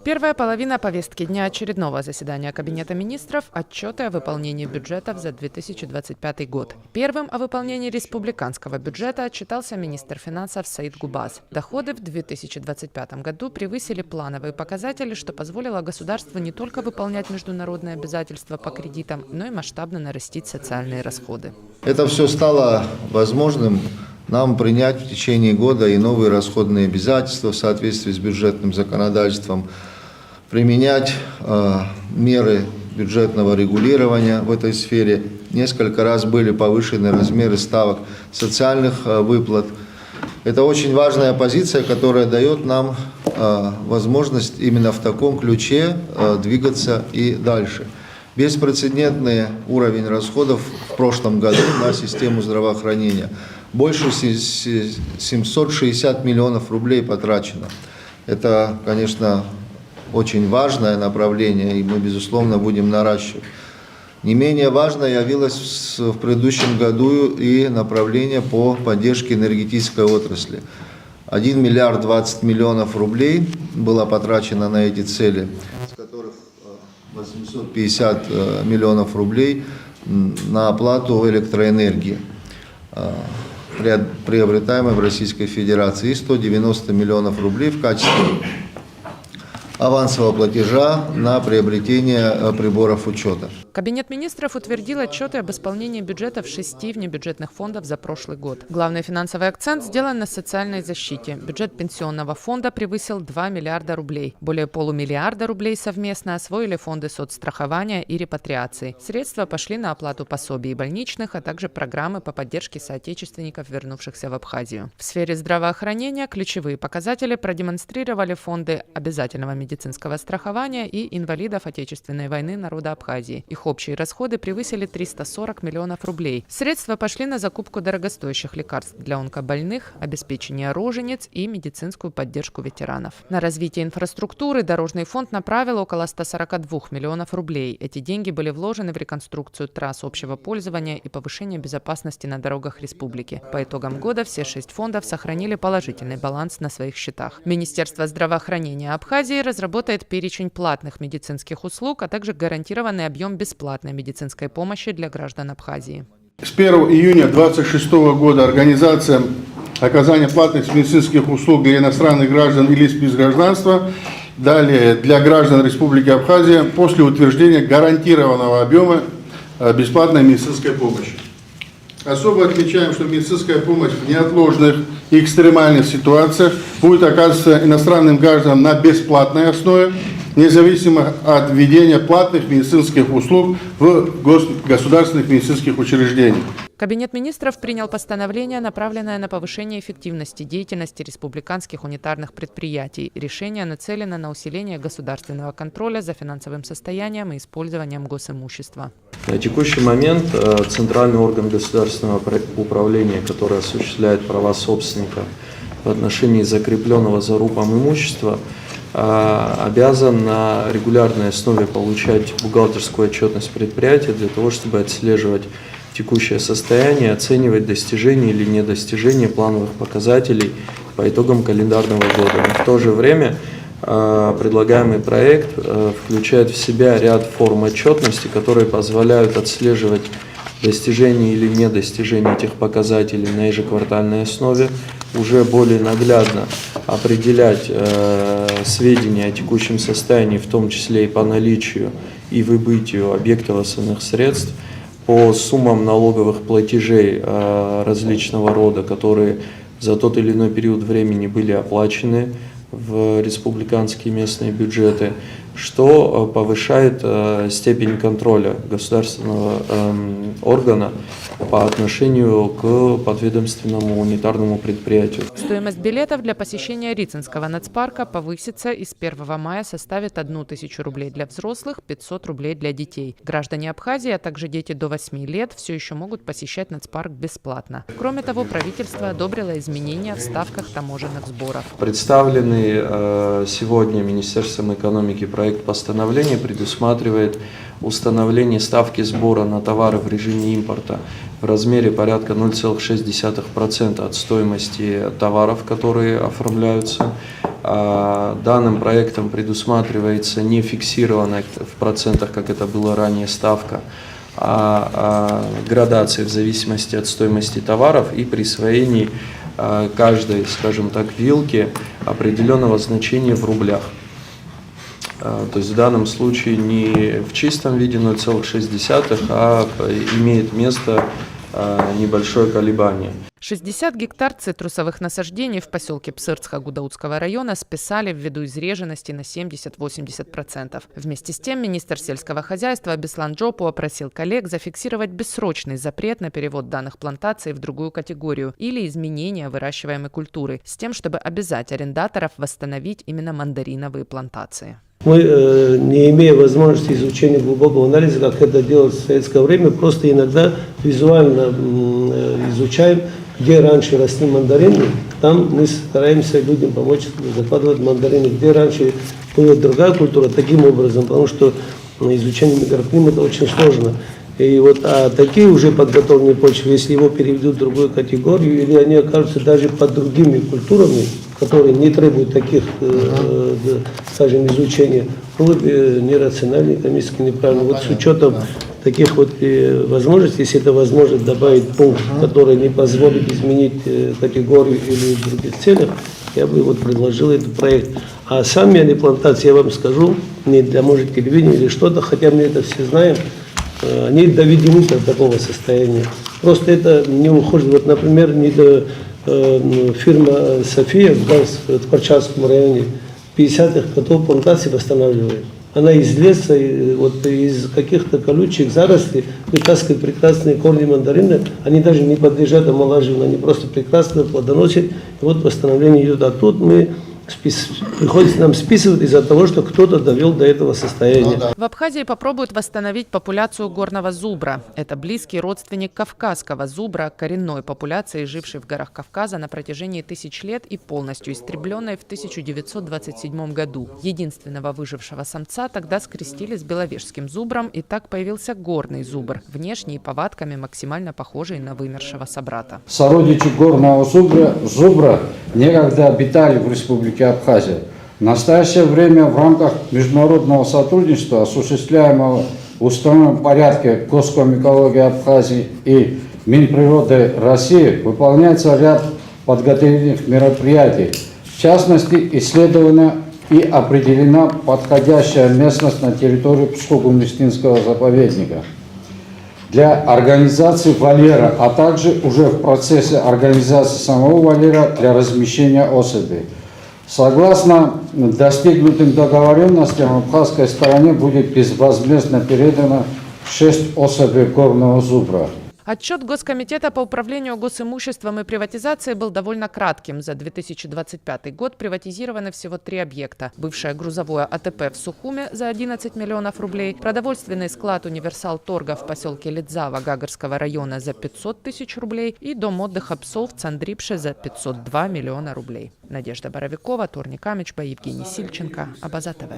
Первая половина повестки дня очередного заседания Кабинета министров – отчеты о выполнении бюджетов за 2025 год. Первым о выполнении республиканского бюджета отчитался министр финансов Саид Губас. Доходы в 2025 году превысили плановые показатели, что позволило государству не только выполнять международные обязательства по кредитам, но и масштабно нарастить социальные расходы. Это все стало возможным нам принять в течение года и новые расходные обязательства в соответствии с бюджетным законодательством, применять меры бюджетного регулирования в этой сфере. Несколько раз были повышены размеры ставок социальных выплат. Это очень важная позиция, которая дает нам возможность именно в таком ключе двигаться и дальше. Беспрецедентный уровень расходов в прошлом году на систему здравоохранения. Больше 760 миллионов рублей потрачено. Это, конечно, очень важное направление, и мы, безусловно, будем наращивать. Не менее важно явилось в предыдущем году и направление по поддержке энергетической отрасли. 1 миллиард 20 миллионов рублей было потрачено на эти цели, из которых 850 миллионов рублей на оплату электроэнергии, приобретаемой в Российской Федерации, и 190 миллионов рублей в качестве авансового платежа на приобретение приборов учета. Кабинет министров утвердил отчеты об исполнении бюджетов 6 внебюджетных фондов за прошлый год. Главный финансовый акцент сделан на социальной защите. Бюджет пенсионного фонда превысил 2 миллиарда рублей. Более полумиллиарда рублей совместно освоили фонды соцстрахования и репатриации. Средства пошли на оплату пособий и больничных, а также программы по поддержке соотечественников, вернувшихся в Абхазию. В сфере здравоохранения ключевые показатели продемонстрировали фонды обязательного медицинского страхования и инвалидов Отечественной войны народа Абхазии. Их общие расходы превысили 340 миллионов рублей. Средства пошли на закупку дорогостоящих лекарств для онкобольных, обеспечение рожениц и медицинскую поддержку ветеранов. На развитие инфраструктуры Дорожный фонд направил около 142 миллионов рублей. Эти деньги были вложены в реконструкцию трасс общего пользования и повышение безопасности на дорогах республики. По итогам года все 6 фондов сохранили положительный баланс на своих счетах. Министерство здравоохранения Абхазии разработает перечень платных медицинских услуг, а также гарантированный объем бесплатной медицинской помощи для граждан Абхазии. С 1 июня 2026 года организация оказания платных медицинских услуг для иностранных граждан и лиц без гражданства, далее для граждан Республики Абхазия после утверждения гарантированного объема бесплатной медицинской помощи. Особо отмечаем, что медицинская помощь в неотложных и экстремальных ситуациях будет оказываться иностранным гражданам на бесплатной основе, независимо от введения платных медицинских услуг в государственных медицинских учреждениях. Кабинет министров принял постановление, направленное на повышение эффективности деятельности республиканских унитарных предприятий. Решение нацелено на усиление государственного контроля за финансовым состоянием и использованием госимущества. На текущий момент центральный орган государственного управления, который осуществляет права собственника в отношении закрепленного за рубом имущества, обязан на регулярной основе получать бухгалтерскую отчетность предприятия для того, чтобы отслеживать текущее состояние, оценивать достижение или недостижение плановых показателей по итогам календарного года. Но в то же время предлагаемый проект включает в себя ряд форм отчетности, которые позволяют отслеживать достижение или недостижение этих показателей на ежеквартальной основе, уже более наглядно определять сведения о текущем состоянии, в том числе и по наличию и выбытию объектов основных средств, по суммам налоговых платежей различного рода, которые за тот или иной период времени были оплачены в республиканские местные бюджеты, что повышает степень контроля государственного органа по отношению к подведомственному унитарному предприятию. Стоимость билетов для посещения Рицинского нацпарка повысится и с 1 мая составит 1000 рублей для взрослых, 500 рублей для детей. Граждане Абхазии, а также дети до 8 лет все еще могут посещать нацпарк бесплатно. Кроме того, правительство одобрило изменения в ставках таможенных сборов. Представленный сегодня Министерством экономики проект проект постановления предусматривает установление ставки сбора на товары в режиме импорта в размере порядка 0,6% от стоимости товаров, которые оформляются. Данным проектом предусматривается не фиксированная в процентах, как это было ранее, ставка, а градация в зависимости от стоимости товаров и присвоении каждой, скажем так, вилки определенного значения в рублях. То есть в данном случае не в чистом виде 0,6, а имеет место небольшое колебание. 60 гектар цитрусовых насаждений в поселке Псырцха Гудаутского района списали ввиду изреженности на 70-80%. Вместе с тем министр сельского хозяйства Беслан Джопу попросил коллег зафиксировать бессрочный запрет на перевод данных плантаций в другую категорию или изменение выращиваемой культуры, с тем, чтобы обязать арендаторов восстановить именно мандариновые плантации. Мы, не имея возможности изучения глубокого анализа, как это делалось в советское время, просто иногда визуально изучаем, где раньше росли мандарины, там мы стараемся людям помочь закладывать мандарины, где раньше была другая культура, таким образом, потому что изучение микроклимата очень сложно. И вот такие уже подготовленные почвы, если его переведут в другую категорию, или они окажутся даже под другими культурами, которые не требуют таких, скажем, изучения, было бы нерационально, экономически неправильно. Вот с учетом таких вот возможностей, если это возможно добавить пункт, который не позволит изменить категорию или в других целях, я бы вот предложил этот проект. А сами они плантации, я вам скажу, не для, может, телевидения или что-то, хотя мы это все знаем, они доведены до такого состояния. Просто это не уходит. Вот, например, фирма «София» в Корчагском районе 50-х годов плантации восстанавливает. Она из леса, вот из каких-то колючих зарослей вытаскивает прекрасные корни мандарина. Они даже не подлежат омолаживанию, они просто прекрасно плодоносят. И вот восстановление идет. А тут приходится нам списывать из-за того, что кто-то довел до этого состояния. В Абхазии попробуют восстановить популяцию горного зубра. Это близкий родственник кавказского зубра, коренной популяции, жившей в горах Кавказа на протяжении тысяч лет и полностью истребленной в 1927 году. Единственного выжившего самца тогда скрестили с беловежским зубром, и так появился горный зубр, внешне и повадками максимально похожий на вымершего собрата. Сородичи горного зубра некогда обитали в республике Абхазия. В настоящее время в рамках международного сотрудничества, осуществляемого в установленном порядке Госкомэкологии Абхазии и Минприроды России, выполняется ряд подготовительных мероприятий. В частности, исследована и определена подходящая местность на территории Псково-Гумнестинского заповедника для организации вольера, а также уже в процессе организации самого вольера для размещения особей. Согласно достигнутым договоренностям, абхазской стороне будет безвозмездно передано 6 особей горного зубра. Отчет Госкомитета по управлению госимуществом и приватизации был довольно кратким. За 2025 год приватизированы всего 3 объекта. Бывшее грузовое АТП в Сухуме за 11 миллионов рублей, продовольственный склад «Универсал Торга» в поселке Лидзава Гагарского района за 500 тысяч рублей и дом отдыха псов в Цандрипше за 502 миллиона рублей. Надежда Боровикова, Торник Амичба, Евгений Сильченко, Абаза ТВ.